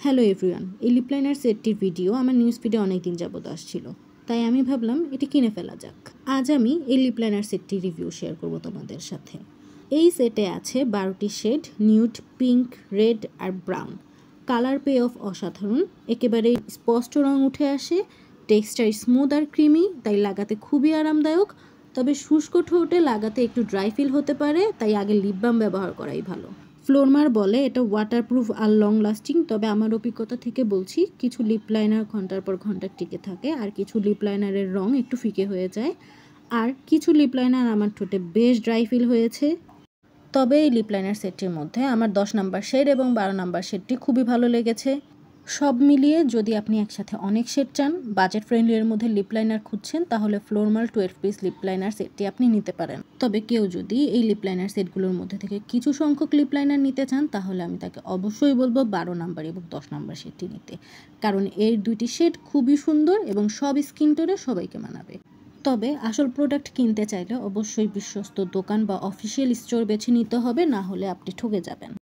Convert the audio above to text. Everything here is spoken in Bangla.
হ্যালো এভরিওয়ান, এই লিপ লাইনার সেটটির ভিডিও আমার নিউজ ফিডে অনেক দিন যাবত আসছিল, তাই আমি ভাবলাম এটি কিনে ফেলা যাক। আজ আমি এই লিপ লাইনার সেটটির রিভিউ শেয়ার করব তোমাদের সাথে। এই সেটে আছে 12টি শেড, নিউড, পিঙ্ক, রেড আর ব্রাউন। কালার পে অফ অসাধারণ, একেবারে স্পষ্ট রং উঠে আসে, টেক্সচার স্মুথ আর ক্রিমি, তাই লাগাতে খুবই আরামদায়ক। তবে শুষ্ক ঠোঁটে লাগাতে একটু ড্রাই ফিল হতে পারে, তাই আগে লিপ বাম ব্যবহার করাই ভালো। ফ্লোরমার বলে এটা ওয়াটারপ্রুফ আর লং লাস্টিং, তবে আমার অভিজ্ঞতা থেকে বলছি কিছু লিপ লাইনার ঘন্টার পর ঘন্টা টিকে থাকে আর কিছু লিপ লাইনারের রং একটু ফিকে হয়ে যায়, আর কিছু লিপ লাইনার আমার ঠোঁটে বেশ ড্রাই ফিল হয়েছে। তবে এই লিপ লাইনার সেটটির মধ্যে আমার 10 নাম্বার শেড এবং 12 নাম্বার শেডটি খুবই ভালো লেগেছে। সব মিলিয়ে যদি আপনি একসাথে অনেক শেড চান, বাজেট ফ্রেন্ডলি এর মধ্যে লিপ লাইনার খুঁজছেন, তাহলে ফ্লোরমাল 12 পিস লিপ লাইনার সেটটি আপনি নিতে পারেন। তবে কেউ যদি এই লিপ লাইনার সেটগুলোর মধ্যে থেকে কিছু সংখ্যক লিপ লাইনার নিতে চান, তাহলে আমি তাকে অবশ্যই বলবো 12 নাম্বার এবং 10 নাম্বার শেডটি নিতে, কারণ এর দুইটি শেড খুবই সুন্দর এবং সব স্কিন টোনে সবাইকে মানাবে। তবে আসল প্রোডাক্ট কিনতে চাইলে অবশ্যই বিশ্বস্ত দোকান বা অফিসিয়াল স্টোর বেছে নিতে হবে, না হলে আপনি ঠকে যাবেন।